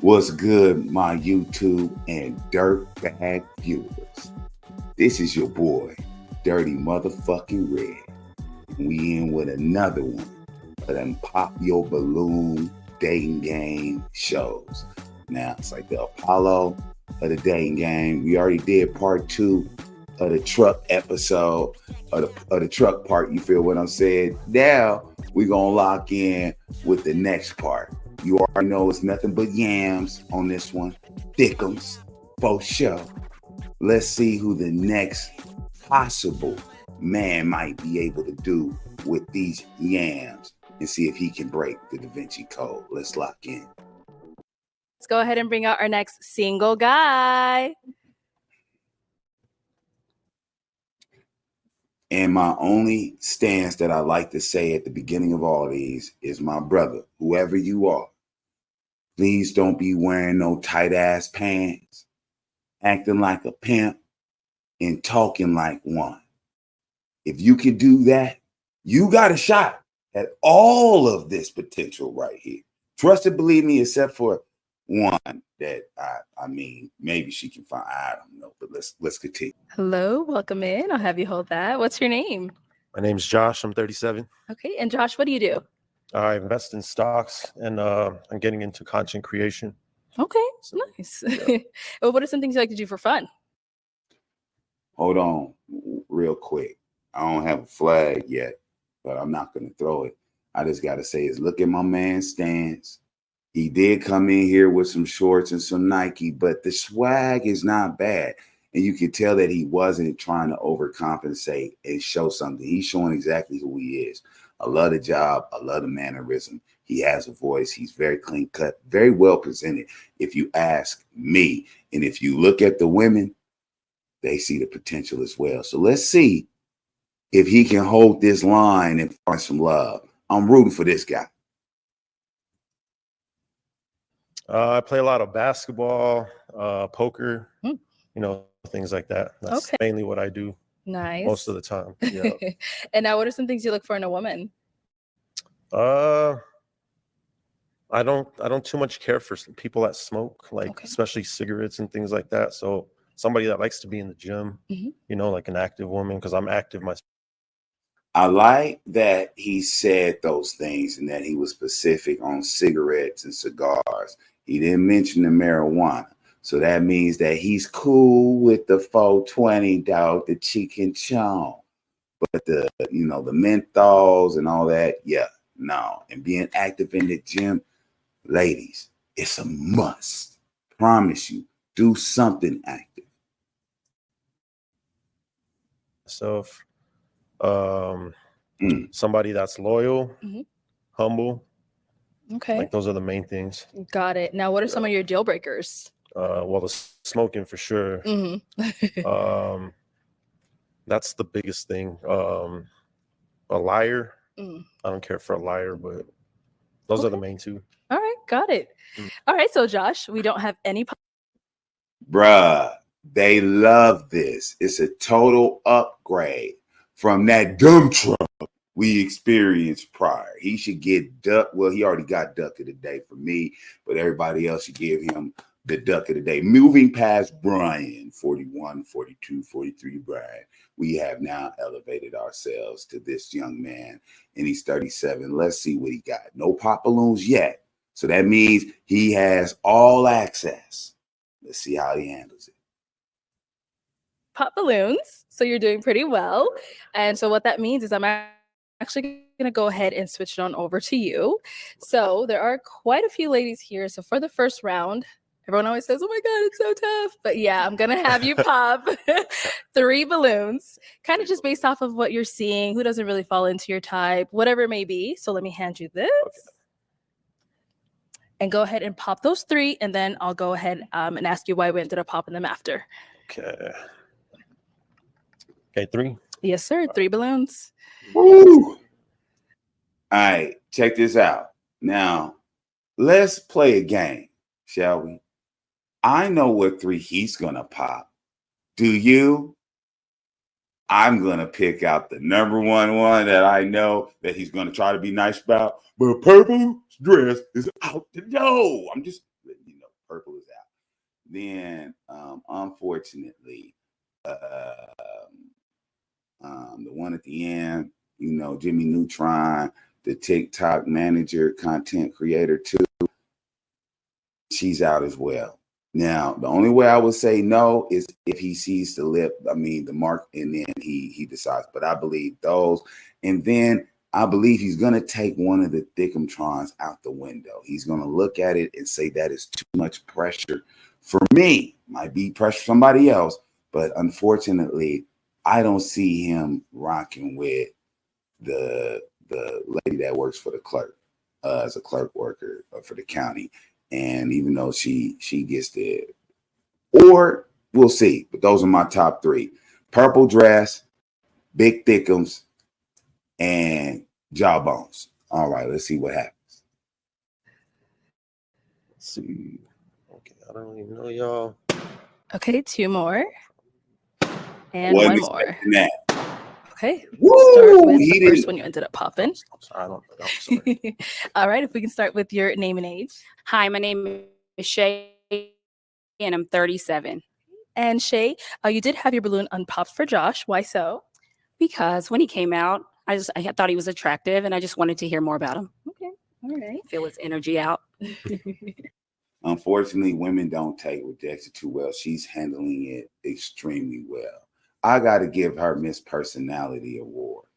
What's good, my YouTube and dirtbag viewers? This is your boy, Dirty Motherfucking Red. We in with another one of them pop your balloon dating game shows. Now it's like the Apollo of the dating game. We already did part 2 of the truck episode of the truck part. You feel what I'm saying? Now we gonna lock in with the next part. You already know it's nothing but yams on this one. Thickums, for sure. Let's see who the next possible man might be able to do with these yams and see if he can break the Da Vinci Code. Let's lock in. Let's go ahead and bring out our next single guy. And my only stance that I like to say at the beginning of all these is, my brother, whoever you are, please don't be wearing no tight ass pants, acting like a pimp, and talking like one. If you can do that, you got a shot at all of this potential right here. Trust and believe me, except for one that I mean, maybe she can find. I don't know, but let's continue. Hello, welcome in. I'll have you hold that. What's your name? My name's Josh. I'm 37. Okay, and Josh, what do you do? I invest in stocks, and I'm getting into content creation. Okay, nice. Yeah. Well, what are some things you like to do for fun? Hold on, real quick. I don't have a flag yet, but I'm not going to throw it. I just got to say is look at my man's stance. He did come in here with some shorts and some Nike, but the swag is not bad. And you can tell that he wasn't trying to overcompensate and show something. He's showing exactly who he is. I love the job. I love the mannerism. He has a voice. He's very clean cut, very well presented, if you ask me. And if you look at the women, they see the potential as well. So let's see if he can hold this line and find some love. I'm rooting for this guy. I play a lot of basketball, poker, things like that. That's mainly what I do. Nice. Most of the time. Yeah. And now what are some things you look for in a woman? I don't too much care for people that smoke, especially cigarettes and things like that. So somebody that likes to be in the gym, like an active woman, because I'm active myself. I like that he said those things and that he was specific on cigarettes and cigars. He didn't mention the marijuana. So that means that he's cool with the 420, dog, the chicken chong. But the menthols and all that, yeah, no. And being active in the gym, ladies, it's a must. Promise you, do something active. Somebody that's loyal, humble. Okay. Like those are the main things. Got it. Now, what are some of your deal breakers? Well, the smoking for sure. That's the biggest thing. A liar. I don't care for a liar, but those are the main two. All right, got it. All right, so Josh, we don't have any. Bruh, they love this. It's a total upgrade from that dumb truck we experienced prior. He should get duck. Well, he already got duck of the day for me, but everybody else should give him the duck of the day. Moving past Brian, 41, 42, 43, Brian, we have now elevated ourselves to this young man, and he's 37. Let's see what he got. No pop balloons yet. So that means he has all access. Let's see how he handles it. Pop balloons. So you're doing pretty well. And so what that means is I'm actually going to go ahead and switch it on over to you. So there are quite a few ladies here. So for the first round, everyone always says, oh my God, it's so tough. But yeah, I'm going to have you pop 3 balloons, kind of just based off of what you're seeing, who doesn't really fall into your type, whatever it may be. So let me hand you this. And go ahead and pop those 3. And then I'll go ahead and ask you why we ended up popping them after. Okay, 3. Yes, sir. 3 balloons. Woo! All right, check this out. Now, let's play a game, shall we? I know what 3 he's going to pop. Do you? I'm going to pick out the number one that I know that he's going to try to be nice about. But purple dress is out the door. I'm just letting you know. Purple is out. Then, unfortunately, the one at the end, you know, Jimmy Neutron, the TikTok manager, content creator too, she's out as well. Now, the only way I would say no is if he sees the lip, I mean the mark, and then he decides. But I believe those, and then I believe he's gonna take one of the Thickums out the window. He's gonna look at it and say that is too much pressure for me. Might be pressure for somebody else, but unfortunately, I don't see him rocking with the lady that works for the clerk as a clerk worker for the county. And even though she gets the, or we'll see. But those are my top three: purple dress, big Thickums, and jawbones. All right, let's see what happens. Let's see. Okay, I don't even know y'all. Okay, two more. And one more. That. Okay. Woo, start with the first one you ended up popping. I'm sorry. All right, if we can start with your name and age. Hi, my name is Shay, and I'm 37. And Shay, you did have your balloon unpopped for Josh. Why so? Because when he came out, I thought he was attractive, and I just wanted to hear more about him. Okay, all right. Feel his energy out. Unfortunately, women don't take rejection too well. She's handling it extremely well. I got to give her Miss Personality Award.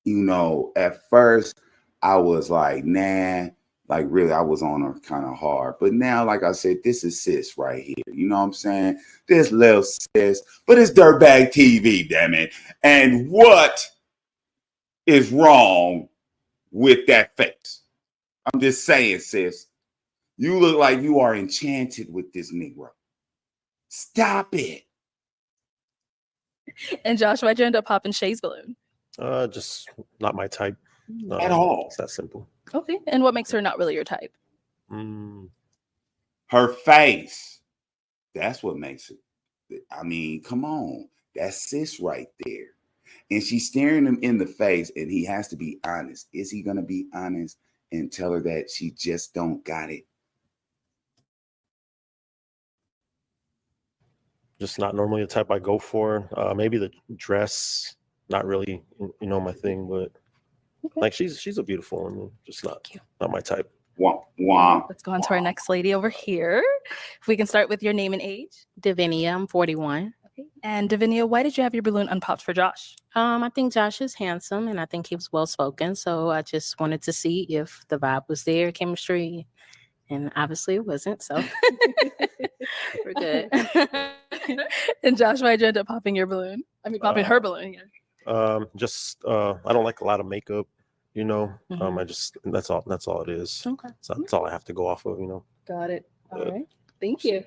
You know, at first I was like, nah, like really, I was on her kind of hard. But now, like I said, this is sis right here. You know what I'm saying? This little sis, but it's Dirtbag TV, damn it. And what is wrong with that face? I'm just saying, sis. You look like you are enchanted with this Negro. Stop it. And Josh, why'd you end up popping Shay's balloon? Just not my type. At all. It's that simple. Okay. And what makes her not really your type? Her face. That's what makes it. I mean, come on. That's sis right there. And she's staring him in the face, and he has to be honest. Is he going to be honest and tell her that she just don't got it? Just not normally the type I go for. Maybe the dress, not really, my thing, but okay. Like she's a beautiful woman, just not my type. Wow. Let's go on to our next lady over here. If we can start with your name and age. Davinia, I'm 41. Okay. And Davinia, why did you have your balloon unpopped for Josh? I think Josh is handsome and I think he was well spoken. So I just wanted to see if the vibe was there, chemistry. And obviously it wasn't. So we're good. And Josh, why'd you end up popping your balloon? I mean, popping her balloon. Yeah. I don't like a lot of makeup, Mm-hmm. That's all it is. Okay. So that's all I have to go off of, Got it. All right. Thank you.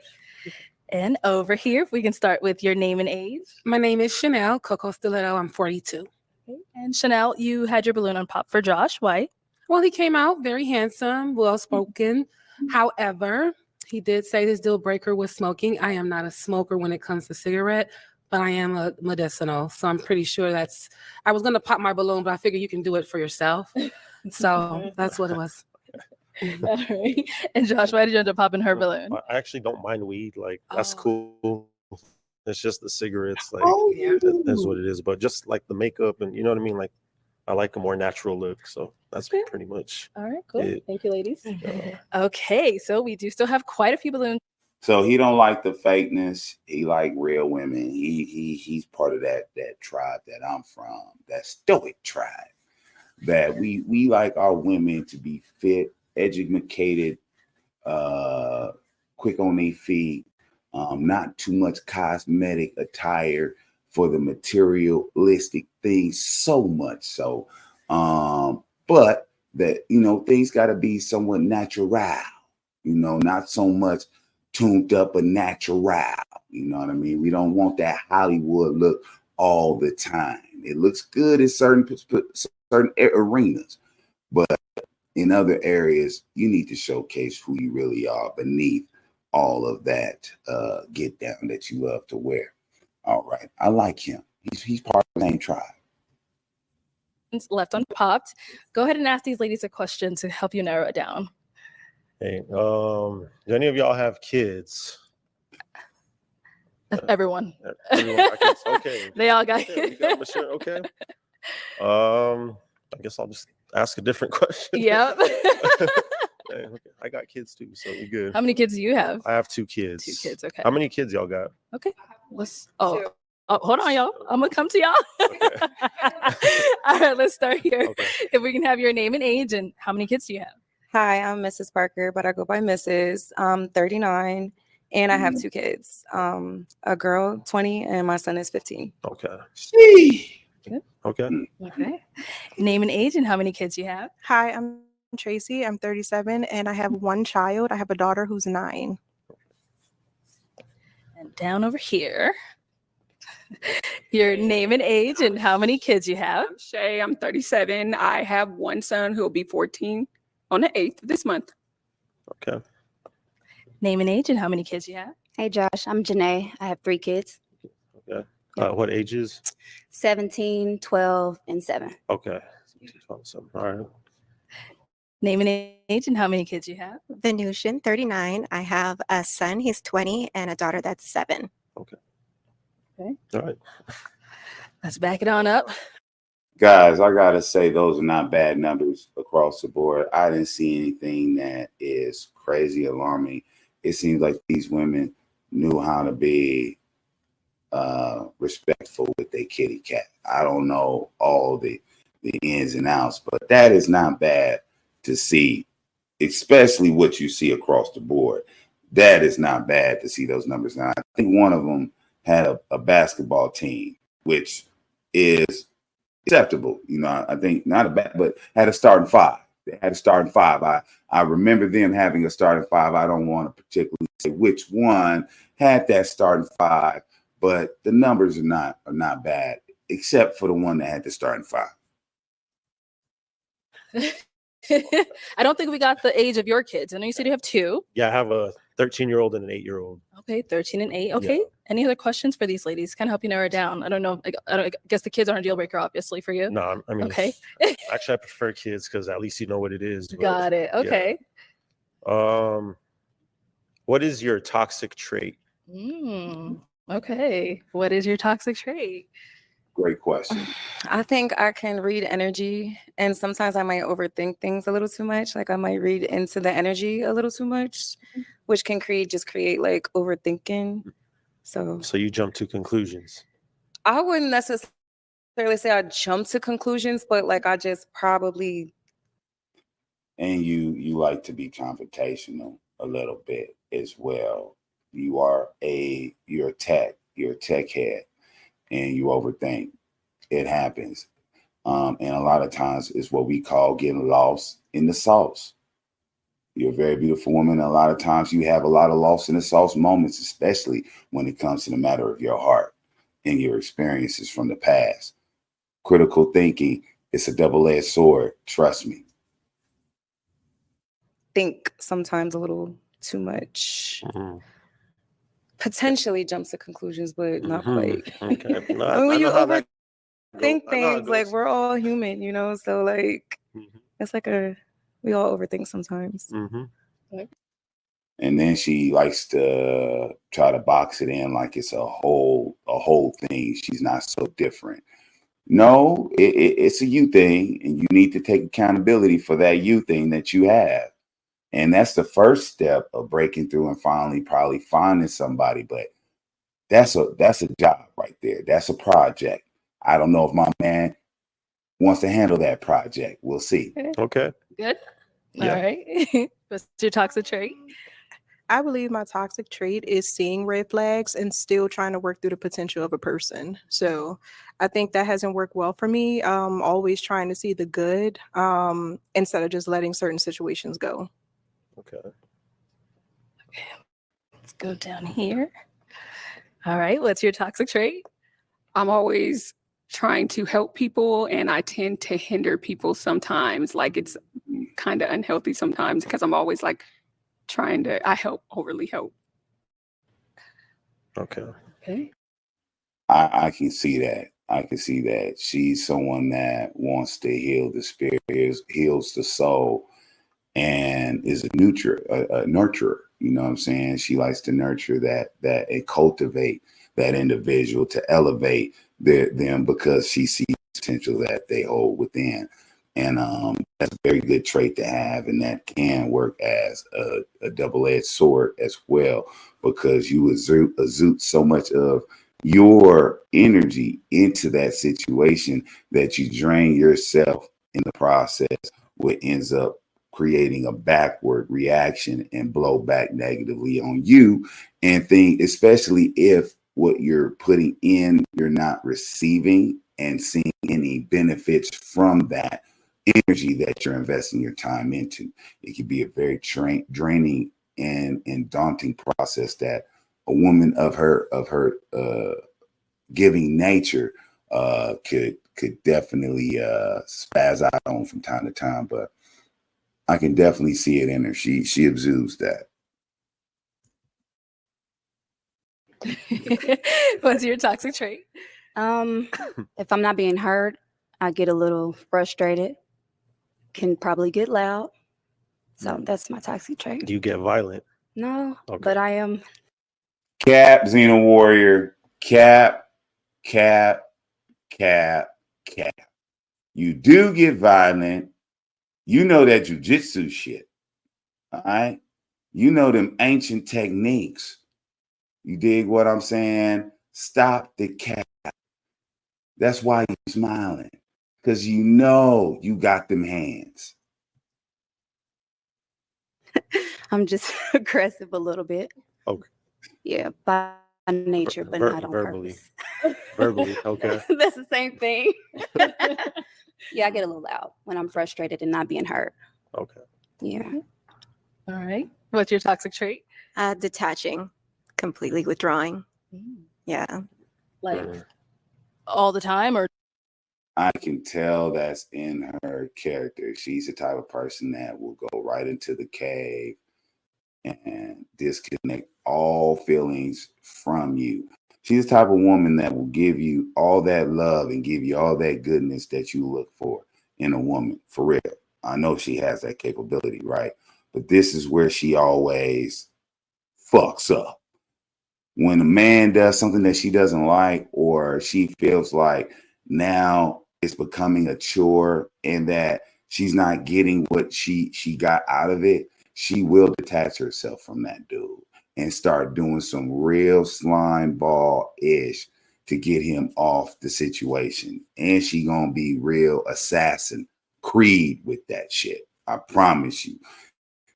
And over here, if we can start with your name and age. My name is Chanel Coco Stiletto. I'm 42. Okay. And Chanel, you had your balloon unpopped for Josh. Why? Well, he came out very handsome, well-spoken. However, he did say his deal breaker was smoking. I am not a smoker when it comes to cigarette, but I am a medicinal. So I'm pretty sure I was going to pop my balloon, but I figured you can do it for yourself. So that's what it was. All right. And Josh, why did you end up popping her balloon? I actually don't mind weed. Like, that's cool. It's just the cigarettes. Like, that's what it is. But just like the makeup and, you know what I mean? Like, I like a more natural look. So that's pretty much. All right, cool. it. Thank you, ladies. Okay, so we do still have quite a few balloons. So he don't like the fakeness. He like real women. He's part of that tribe that I'm from, that stoic tribe. That we like our women to be fit, educated, quick on their feet, not too much cosmetic attire for the materialistic things, so much so. But that, things got to be somewhat natural, not so much tuned up a natural. You know what I mean? We don't want that Hollywood look all the time. It looks good in certain arenas, but in other areas, you need to showcase who you really are beneath all of that get down that you love to wear. All right. I like him. He's part of the same tribe. Left unpopped. Go ahead and ask these ladies a question to help you narrow it down. Hey, do any of y'all have kids? Everyone. Everyone got kids? Okay. They all got Okay, we got Michelle. Okay. I guess I'll just ask a different question. Yep. Okay, I got kids too, so we good. How many kids do you have? I have 2 kids. 2 kids. Okay. How many kids y'all got? Okay. Let's. Oh, hold on, y'all. I'm gonna come to y'all. Okay. All right. Let's start here. Okay. If we can have your name and age, and how many kids do you have? Hi, I'm Mrs. Parker, but I go by Mrs. I'm 39 and I have 2 kids. A girl, 20, and my son is 15. Okay. Good. Okay. Okay. Name and age, and how many kids you have? Hi, I'm Tracy. I'm 37 and I have 1 child. I have a daughter who's 9. And down over here, your name and age, and how many kids you have? I'm Shay. I'm 37. I have 1 son who will be 14 on the 8th of this month. Okay. Name and age, and how many kids you have? Hey Josh, I'm Janae. I have 3 kids, Okay. What ages? 17, 12, and 7. Okay. 12, 7. All right. Name and age, and how many kids you have? Venusian, 39. I have a son, he's 20, and a daughter that's 7. Okay. Okay. All right. Let's back it on up. Guys, I gotta say those are not bad numbers across the board. I didn't see anything that is crazy alarming. It seems like these women knew how to be respectful with their kitty cat. I don't know all the ins and outs, but that is not bad to see, especially what you see across the board. That is not bad to see those numbers. Now, I think one of them had a basketball team, which is acceptable. You know, I think not a bad, but had a starting 5. They had a starting 5. I remember them having a starting 5. I don't want to particularly say which one had that starting 5, but the numbers are not bad, except for the one that had the starting 5. I don't think we got the age of your kids. I know you said you have 2. Yeah, I have a 13-year-old and an 8-year-old. Okay, 13 and 8. Okay. Yeah. Any other questions for these ladies? Kind of help you narrow it down. I don't know. I guess the kids aren't a deal breaker, obviously, for you. No, I mean, Okay. actually, I prefer kids because at least you know what it is. But, Got it. Okay. What is your toxic trait? Okay. What is your toxic trait? Great question. I think I can read energy, and sometimes I might overthink things a little too much. Like I might read into the energy a little too much, which can create like overthinking. So you jump to conclusions. I wouldn't necessarily say I jump to conclusions, but like I just probably. And you like to be confrontational a little bit as well. You're a tech head, and you overthink. It happens. And a lot of times it's what we call getting lost in the sauce. You're a very beautiful woman. And a lot of times you have a lot of lost in the sauce moments, especially when it comes to the matter of your heart and your experiences from the past. Critical thinking, it's a double-edged sword. Trust me. Think sometimes a little too much. Mm-hmm. Potentially jumps to conclusions, but not quite. Okay. No, I mean, when you overthink I know how it things, like goes. we're all human, you know. So like, it's like we all overthink sometimes. And then she likes to try to box it in like it's a whole thing. She's not so different. No, it's a you thing, and you need to take accountability for that you thing that you have. And that's the first step of breaking through and finally probably finding somebody. But that's a job right there. That's a project. I don't know if my man wants to handle that project. We'll see. Okay. Good. Yeah. All right. What's your toxic trait? I believe my toxic trait is seeing red flags and still trying to work through the potential of a person. So I think that hasn't worked well for me. Always trying to see the good instead of just letting certain situations go. Okay. Let's go down here. All right. What's your toxic trait? I'm always trying to help people, and I tend to hinder people sometimes. Like it's kind of unhealthy sometimes because I'm always like overly help. Okay. Okay. I can see that. I can see that. She's someone that wants to heal the spirit, heals the soul. and is a nurturer. You know what I'm saying? She likes to nurture that and cultivate that individual to elevate them because she sees potential that they hold within. And that's a very good trait to have, and that can work as a double-edged sword as well, because you exude so much of your energy into that situation that you drain yourself in the process, what ends up creating a backward reaction and blow back negatively on you. And think, especially if what you're putting in, you're not receiving and seeing any benefits from that energy that you're investing your time into. It can be a very draining and daunting process that a woman of her giving nature could definitely spaz out on from time to time. But I can definitely see it in her. She exudes that. What's your toxic trait? If I'm not being heard, I get a little frustrated. Can probably get loud. So that's my toxic trait. Do you get violent? No, Okay. but I am. Cap, Xena Warrior, cap. You do get violent. You know that jujitsu shit. All right. You know them ancient techniques. You dig what I'm saying? Stop the cap. That's why you're smiling. Because you know you got them hands. I'm just aggressive a little bit. Okay. Yeah, by nature, but not on verbally. purpose. Verbally, okay. That's the same thing. Yeah, I get a little loud when I'm frustrated and not being heard. Okay. Yeah. All right. What's your toxic trait? Detaching, completely withdrawing. Yeah. Like all the time, or I can tell that's in her character. She's the type of person that will go right into the cave and disconnect all feelings from you. She's the type of woman that will give you all that love and give you all that goodness that you look for in a woman, for real. I know she has that capability, right? But this is where she always fucks up. When a man does something that she doesn't like, or she feels like now it's becoming a chore and that she's not getting what she got out of it, she will detach herself from that dude and start doing some real slime ball ish to get him off the situation. And she gonna be real assassin Creed with that shit. I promise you.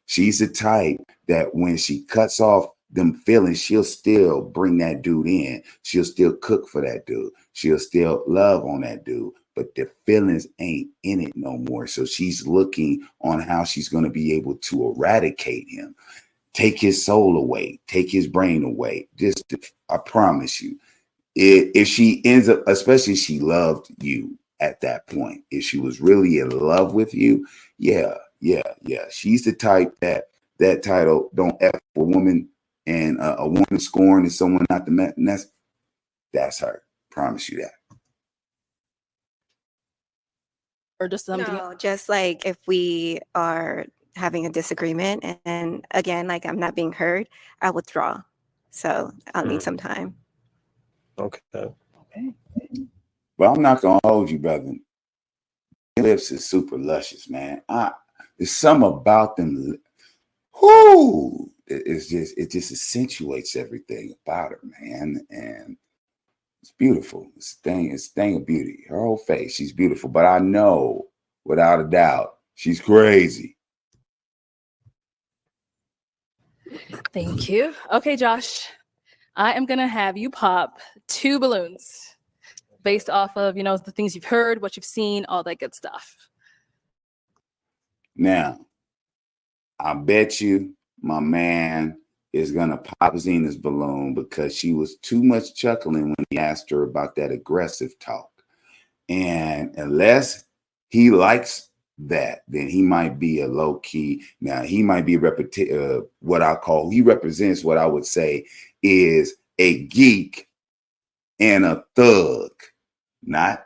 She's the type that when she cuts off them feelings, she'll still bring that dude in. She'll still cook for that dude. She'll still love on that dude. But the feelings ain't in it no more. So she's looking on how she's going to be able to eradicate him, take his soul away, take his brain away. I promise you, if she ends up, especially if she loved you at that point, if she was really in love with you, yeah. She's the type that title, don't F a woman, and a woman scorned is someone not the man. That's her. Promise you that. or just something? No, just like if we are having a disagreement and again, like I'm not being heard, I withdraw. So I'll need some time. Okay. But I'm not gonna hold you, brother. Your lips is super luscious, man. There's something about them. Whoo! It just accentuates everything about her, man. And it's beautiful. It's a thing of beauty. Her whole face, she's beautiful. But I know, without a doubt, she's crazy. Thank you. Okay, Josh, I am gonna have you pop 2 balloons based off of, the things you've heard, what you've seen, all that good stuff. Now, I bet you my man is gonna pop Zena's balloon because she was too much chuckling when he asked her about that aggressive talk. And unless he likes that, then he might be a low key. Now he might be he represents what I would say is a geek and a thug, not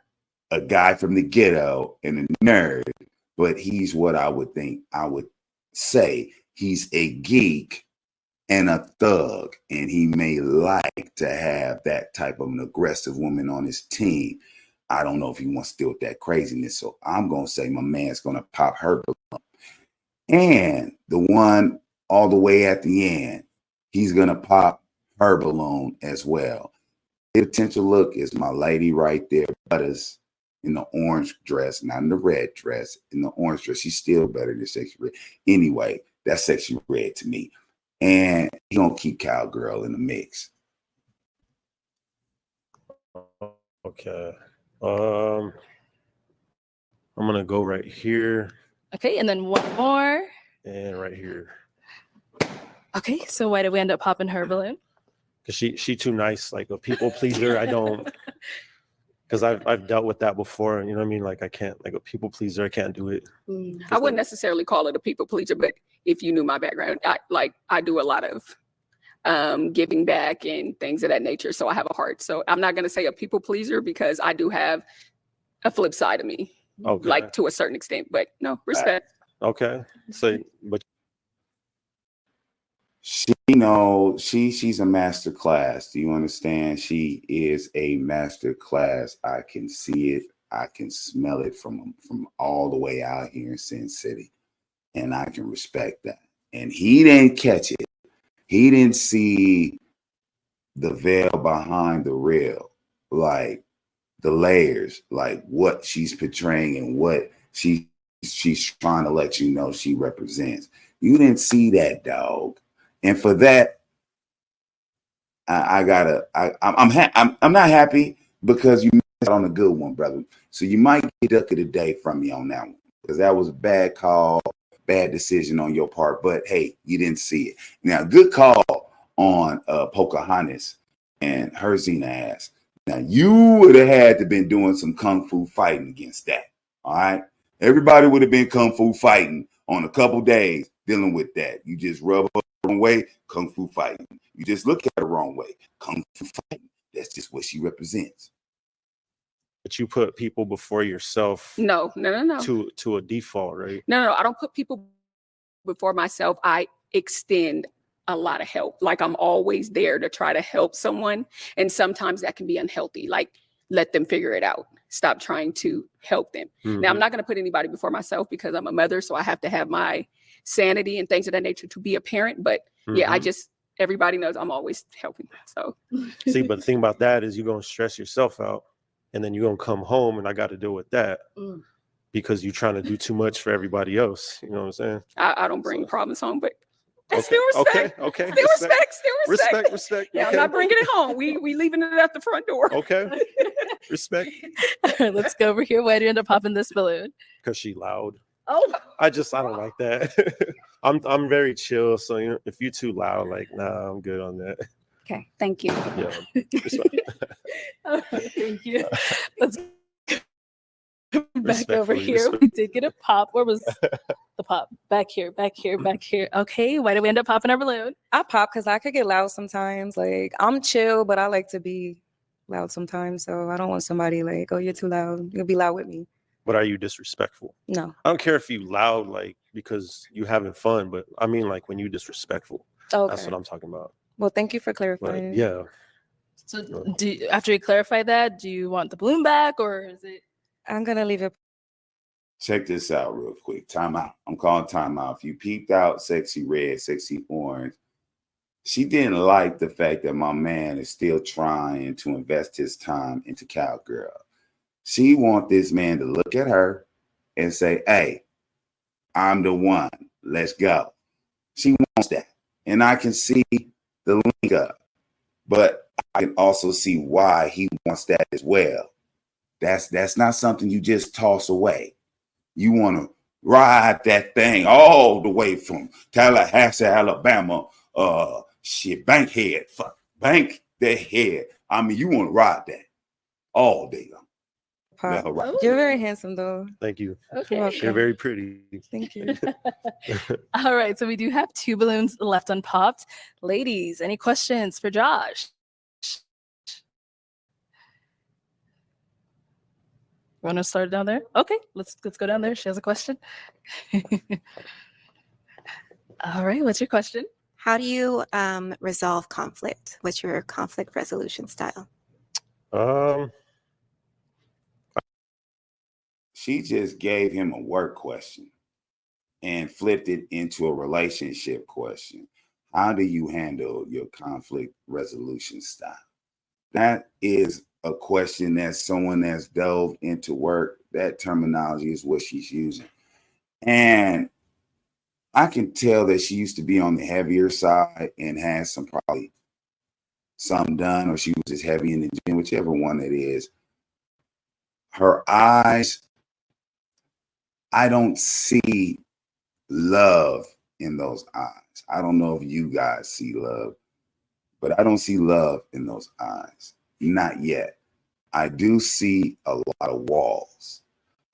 a guy from the ghetto and a nerd, but he's what I would think I would say he's a geek and a thug, and he may like to have that type of an aggressive woman on his team. I don't know if he wants to deal with that craziness, so I'm gonna say my man's gonna pop her balloon. And the one all the way at the end, he's gonna pop her balloon as well. The potential look is my lady right there, Butters, in the orange dress, not in the red dress, in the orange dress. She's still better than Sexy Red. Anyway, that's Sexy Red to me. And he's gonna keep Cowgirl in the mix. Okay. I'm gonna go right here Okay, and then one more. and right here. Okay, so why did we end up popping her balloon? Cause she too nice, like a people pleaser. I don't, because I've dealt with that before. You know what I mean? Like I can't, like a people pleaser. I can't do it. I wouldn't necessarily call it a people pleaser, but if you knew my background, I do a lot of giving back and things of that nature. So I have a heart. So I'm not gonna say a people pleaser because I do have a flip side of me, Okay. like to a certain extent. But no, respect. Okay. So, but She knows she's a master class. Do you understand? She is a master class. I can see it. I can smell it from all the way out here in Sin City. And I can respect that. And he didn't catch it. He didn't see the veil behind the real, like the layers, like what she's portraying and what she's trying to let you know she represents. You didn't see that, dog. And for that, I'm not happy because you missed out on a good one, brother. So you might get duck of the day from me on that one because that was a bad call, bad decision on your part. But hey, you didn't see it. Now, good call on Pocahontas and her Xena ass. Now you would have had to been doing some kung fu fighting against that. All right, everybody would have been kung fu fighting on a couple days dealing with that. You just rub her the wrong way, kung fu fighting. You just look at her the wrong way, kung fu fighting. That's just what she represents. But you put people before yourself. No. To a default, right? No. I don't put people before myself. I extend a lot of help. Like I'm always there to try to help someone. And sometimes that can be unhealthy. Like let them figure it out. Stop trying to help them. Mm-hmm. Now I'm not going to put anybody before myself because I'm a mother. So I have to have my sanity and things of that nature to be a parent. But yeah, everybody knows I'm always helping. So see, but the thing about that is you're going to stress yourself out and then you're going to come home and I got to deal with that. Because you're trying to do too much for everybody else. You know what I'm saying? I don't bring problems home, but still respect. Okay. Still respect. Respect. Yeah, okay. I'm not bringing it home. We leaving it at the front door. Okay. Respect. All right, let's go over here. Why do you end up popping this balloon? Because she loud. Oh, I don't like that. I'm very chill. So you know, if you're too loud, like nah, I'm good on that. Okay, thank you. Yeah. Respect. all right, thank you. Let's back over Respectfully, here. We did get a pop. Where was the pop? Back here. Okay, why did we end up popping our balloon? I pop because I could get loud sometimes. Like I'm chill, but I like to be loud sometimes. So I don't want somebody like, oh, you're too loud. You'll be loud with me. But are you disrespectful? No. I don't care if you loud, like because you having fun, but I mean like when you disrespectful. Okay. That's what I'm talking about. Well, thank you for But clarifying. yeah. So, after you clarify that, do you want the balloon back, or is it? I'm gonna leave it. Check this out real quick. Time out. I'm calling time out. If you peeped out Sexy Red, Sexy Orange, she didn't like the fact that my man is still trying to invest his time into Cowgirl. She wants this man to look at her and say, hey, I'm the one. Let's go. She wants that. And I can see the link up. But I can also see why he wants that as well. That's not something you just toss away. You want to ride that thing all the way from Tallahassee, Alabama. Bankhead. Fuck. Bank the head. I mean, you want to ride that all day long. Pop. Right. You're very handsome, though. Thank you. Okay. You're very pretty. Thank you. All right, so we do have 2 balloons left unpopped. Ladies, any questions for Josh? Want to start down there? Okay, let's go down there. She has a question. All right, what's your question? How do you resolve conflict? What's your conflict resolution style? Um, She just gave him a work question and flipped it into a relationship question. How do you handle your conflict resolution style? That is a question that someone that's delved into work, that terminology is what she's using. And I can tell that she used to be on the heavier side and has some probably some done, or she was just heavy in the gym, whichever one it is. Her eyes, I don't see love in those eyes. I don't know if you guys see love, but I don't see love in those eyes. Not yet. I do see a lot of walls,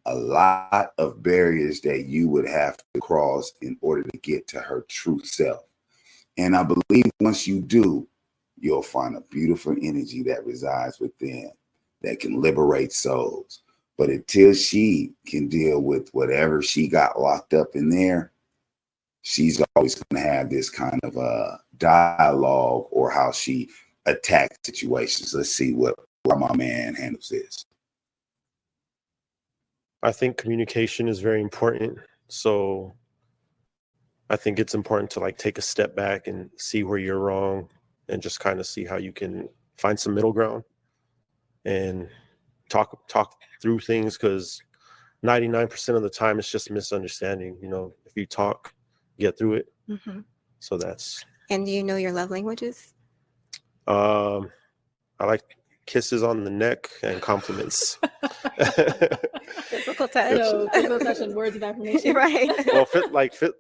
a lot of barriers that you would have to cross in order to get to her true self. And I believe once you do, you'll find a beautiful energy that resides within that can liberate souls. But until she can deal with whatever she got locked up in there, she's always going to have this kind of dialogue or how she attacks situations. Let's see how my man handles this. I think communication is very important. So I think it's important to like take a step back and see where you're wrong and just kind of see how you can find some middle ground and talk through things, because 99% of the time it's just misunderstanding. You know, if you talk, get through it. Mm-hmm. So that's. And do you know your love languages? I like kisses on the neck and compliments. Physical touch. So, physical touch and words of affirmation. Right. Well,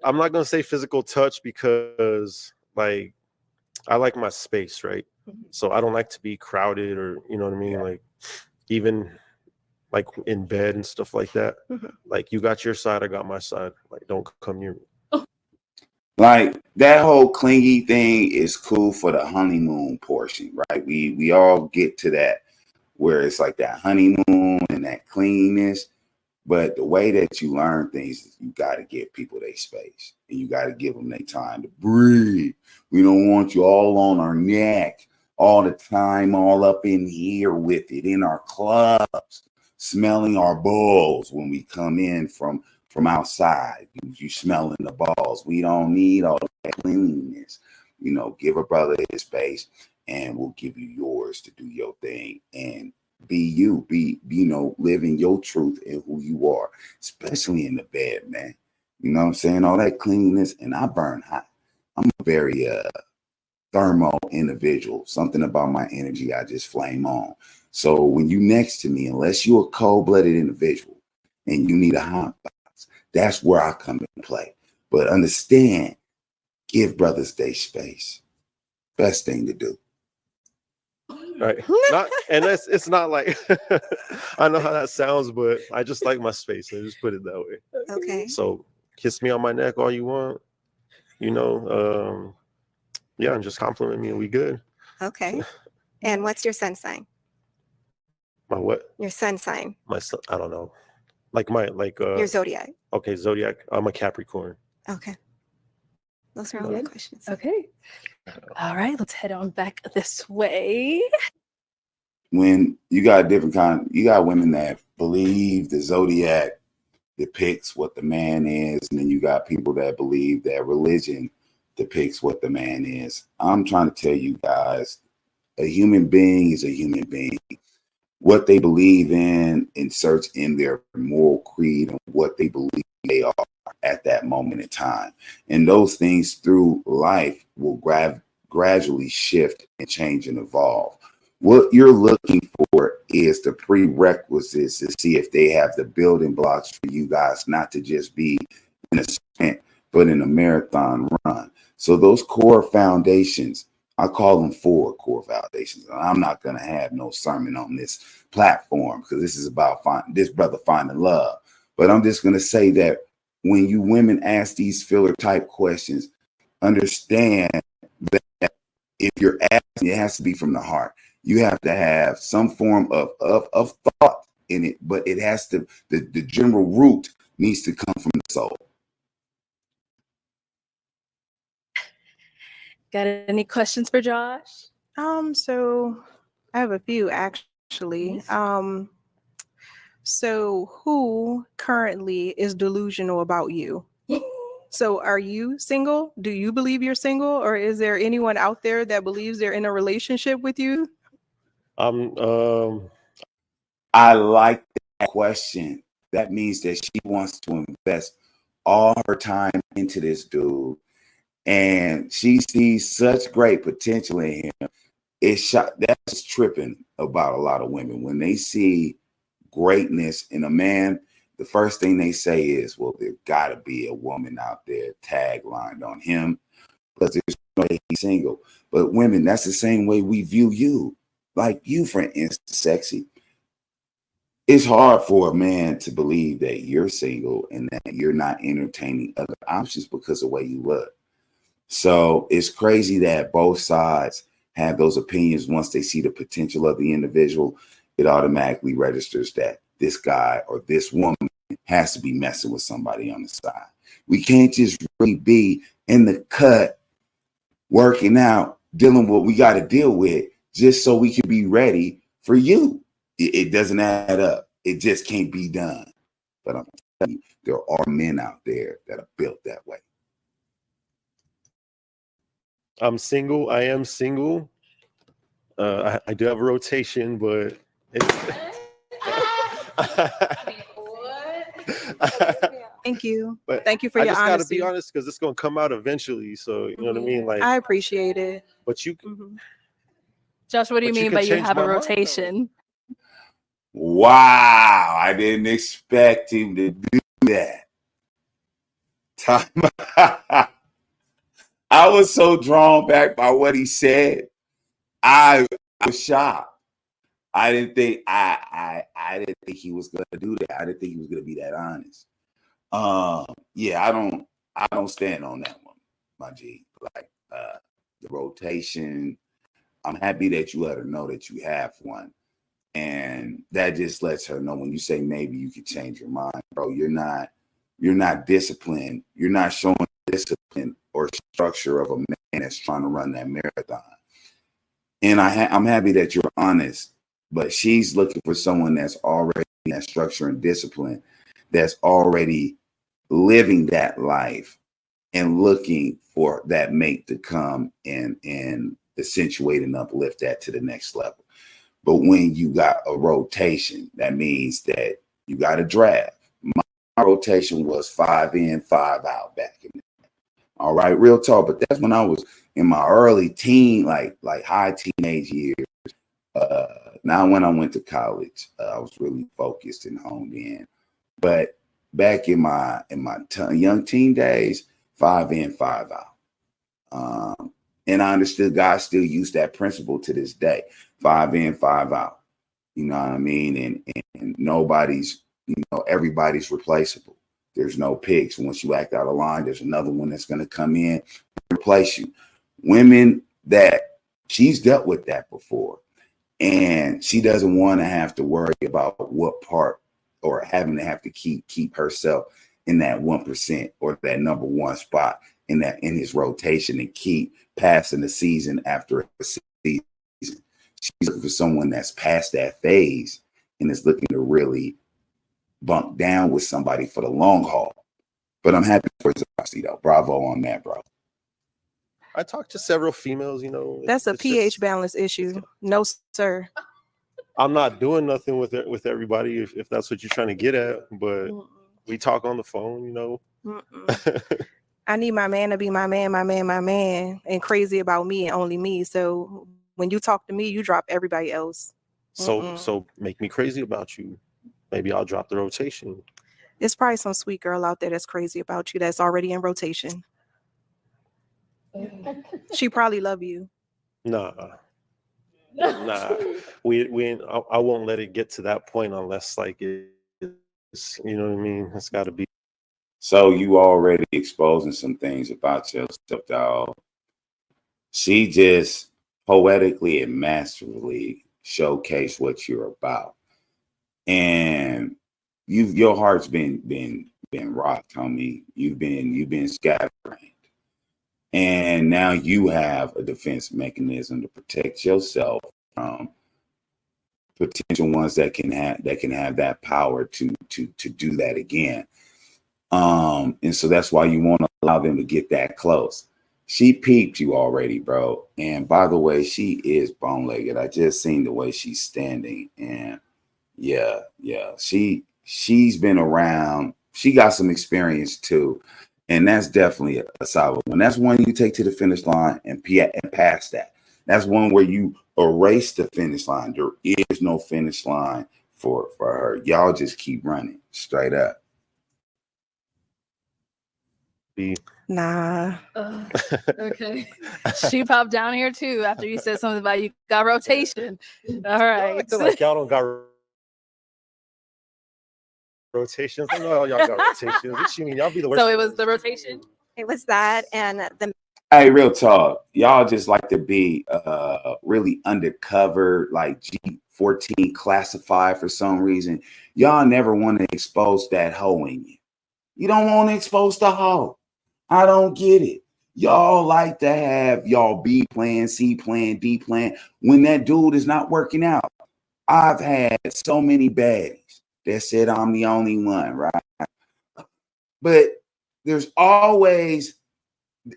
I'm not gonna say physical touch because like I like my space, right? So I don't like to be crowded, or you know what I mean, like even like in bed and stuff like that. Like you got your side, I got my side. Like don't come near me. Like that whole clingy thing is cool for the honeymoon portion, right? We all get to that where it's like that honeymoon and that cleanness. But the way that you learn things is you got to give people their space and you got to give them their time to breathe. We don't want you all on our neck all the time, all up in here with it in our clubs, smelling our balls when we come in from outside. You smelling the balls. We don't need all that cleanliness. You know, give a brother his space and we'll give you yours to do your thing. And be you, you know, living your truth and who you are, especially in the bed, man. You know what I'm saying? All that cleanliness, and I burn hot. I'm a very thermal individual. Something about my energy, I just flame on. So when you next to me, unless you're a cold-blooded individual and you need a hot box, that's where I come into play. But understand, give brothers their space. Best thing to do. Right. It's not like I know how that sounds, but I just like my space. I just put it that way. Okay. So kiss me on my neck all you want. You know, yeah, and just compliment me and we good. Okay. And what's your sun sign? My what? Your sun sign. My son, I don't know. Like your zodiac. Okay, zodiac. I'm a Capricorn. Okay. Those are all the questions. Okay. All right, let's head on back this way. When you got you got women that believe the zodiac depicts what the man is, and then you got people that believe that religion depicts what the man is. I'm trying to tell you guys, a human being is a human being. What they believe in inserts in their moral creed and what they believe they are at that moment in time. And those things through life will gradually shift and change and evolve. What you're looking for is the prerequisites to see if they have the building blocks for you guys not to just be in a sprint, but in a marathon run. So those core foundations, I call them 4 core foundations. And I'm not going to have no sermon on this platform because this is about this brother finding love. But I'm just going to say that when you women ask these filler type questions, understand that if you're asking, it has to be from the heart. You have to have some form of thought in it, but it has to, the general root needs to come from the soul. Got any questions for Josh? So I have a few actually. So who currently is delusional about you? So are you single? Do you believe you're single, or is there anyone out there that believes they're in a relationship with you? I'm I like that question. That means that she wants to invest all her time into this dude, and she sees such great potential in him. That's tripping about a lot of women when they see greatness in a man. The first thing they say is, well, there gotta be a woman out there taglined on him because there's no way he's single. But women, that's the same way we view you. Like you, for instance, sexy. It's hard for a man to believe that you're single and that you're not entertaining other options because of the way you look. So it's crazy that both sides have those opinions. Once they see the potential of the individual, it automatically registers that this guy or this woman has to be messing with somebody on the side. We can't just really be in the cut, working out, dealing with what we got to deal with just so we can be ready for you. It doesn't add up. It just can't be done. But I'm telling you, there are men out there that are built that way. I'm single. I am single. I do have a rotation, but Thank you. But Thank you for I your just gotta honesty. be honest because it's gonna come out eventually. So you know what I mean? Like, I appreciate it. but you, Josh, what do you But you mean can by you change have a my mind, though. rotation? Wow, I didn't expect him to do that. I was so drawn back by what he said. I was shocked. I didn't think I didn't think he was gonna do that. I didn't think he was gonna be that honest. Yeah, I don't stand on that one, my G. Like the rotation. I'm happy that you let her know that you have one. And that just lets her know when you say maybe you could change your mind, bro. You're not disciplined. You're not showing discipline or structure of a man that's trying to run that marathon. And I'm happy that you're honest, but she's looking for someone that's already in that structure and discipline, that's already living that life and looking for that mate to come and accentuate and uplift that to the next level. But when you got a rotation, that means that you got a draft. My rotation was 5 in, 5 out back in the day. All right, real talk. But that's when I was in my early teen, like high teenage years. Now when I went to college, I was really focused and honed in. But back in my young teen days, 5 in, 5 out. And I understood God still used that principle to this day. 5 in, 5 out. You know what I mean? And nobody's, everybody's replaceable. There's no picks. Once you act out of line, there's another one that's going to come in and replace you. Women that she's dealt with that before. And she doesn't want to have to worry about what part or having to have to keep herself in that 1% or that number one spot in his rotation and keep passing the season after a season. She's looking for someone that's past that phase and is looking to really bunk down with somebody for the long haul. But I'm happy for Zoxy though. Bravo on that, bro. I talked to several females. That's a it's pH just- balance issue. No, sir. I'm not doing nothing with it with everybody if that's what you're trying to get at. But we talk on the phone. I need my man to be my man, and crazy about me and only me. So when you talk to me, you drop everybody else. So make me crazy about you. Maybe I'll drop the rotation. There's probably some sweet girl out there that's crazy about you that's already in rotation. She probably love you. Nah. I won't let it get to that point unless it's, you know what I mean? It's got to be. So you already exposing some things about yourself, dog. She just poetically and masterfully showcased what you're about. And your heart's been rocked, homie. You've been scatterbrained. And now you have a defense mechanism to protect yourself from potential ones that can have that power to do that again. And so that's why you want to allow them to get that close. She peeped you already, bro. And by the way, she is bone-legged. I just seen the way she's standing. And yeah. She's been around. She got some experience too. And that's definitely a solid one. That's one you take to the finish line and pass that. That's one where you erase the finish line. There is no finish line for her. Y'all just keep running straight up. Nah. Okay. She popped down here too after you said something about you got rotation. All right. I feel like y'all don't got rotations. I know y'all got rotations. What you mean? Y'all be the worst. So it was the rotation? It was that and the Hey, real talk. Y'all just like to be really undercover, like G14 classified for some reason. Y'all never want to expose that hoe in you. You don't want to expose the hoe. I don't get it. Y'all like to have y'all B plan, C plan, D plan when that dude is not working out. I've had so many baddies that said I'm the only one, right? But there's always,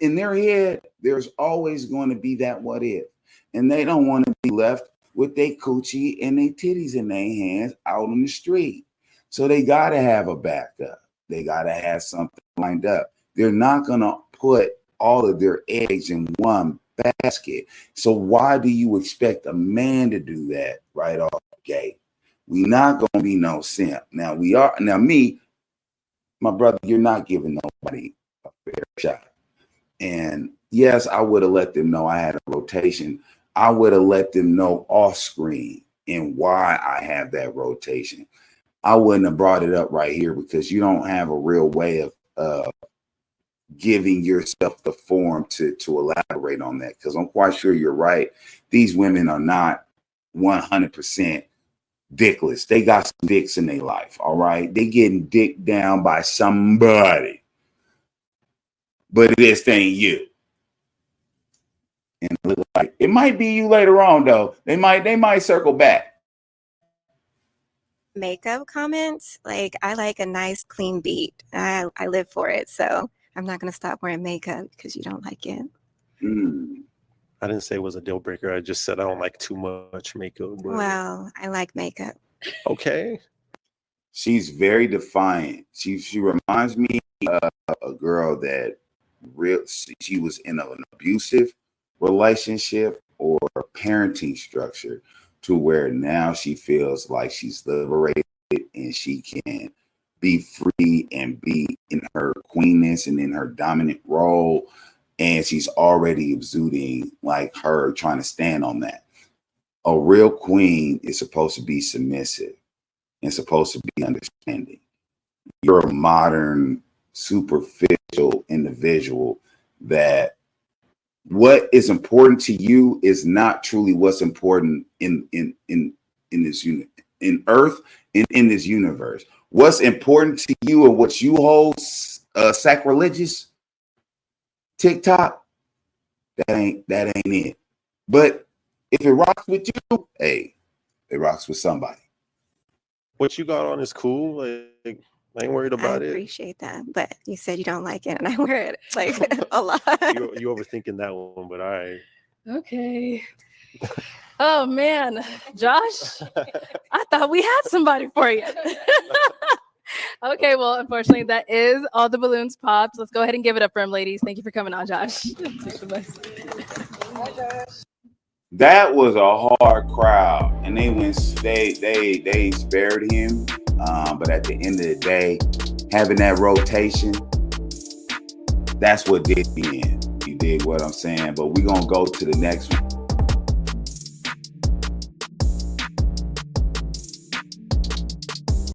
in their head, there's always going to be that what if. And they don't want to be left with their coochie and their titties in their hands out on the street. So they got to have a backup. They got to have something lined up. They're not going to put all of their eggs in one basket. So why do you expect a man to do that right off the gate? We not going to be no simp. Now we are. Now me, my brother, you're not giving nobody a fair shot. And yes, I would have let them know I had a rotation. I would have let them know off screen and why I have that rotation. I wouldn't have brought it up right here because you don't have a real way of giving yourself the form to elaborate on that. Because I'm quite sure you're right. These women are not 100% dickless. They got some dicks in their life. All right. They getting dicked down by somebody. But this ain't you. And look like it might be you later on, though. They might circle back. makeup comments. Like I like a nice clean beat. I live for it. So I'm not gonna stop wearing makeup because you don't like it. I didn't say it was a deal breaker. I just said I don't like too much makeup. But... Well, I like makeup. Okay. She's very defiant. She reminds me of a girl that she was in an abusive relationship or parenting structure to where now she feels like she's liberated and she can be free and be in her queenness and in her dominant role. And she's already exuding like her trying to stand on that. A real queen is supposed to be submissive and supposed to be understanding. You're a modern, superficial individual that what is important to you is not truly what's important in this unit, in Earth, in this universe. What's important to you and what you hold sacrilegious, TikTok, that ain't it. But if it rocks with you, hey, it rocks with somebody. What you got on is cool. Like, I ain't worried about it. I appreciate that, but you said you don't like it, and I wear it like a lot. You overthinking that one, but I. Okay. Oh man, Josh, I thought we had somebody for you. Okay, well, unfortunately, that is all the balloons popped. Let's go ahead and give it up for him, ladies. Thank you for coming on, Josh. That was a hard crowd, and they spared him. But at the end of the day, having that rotation, that's what did me in. You dig what I'm saying? But we're gonna go to the next one.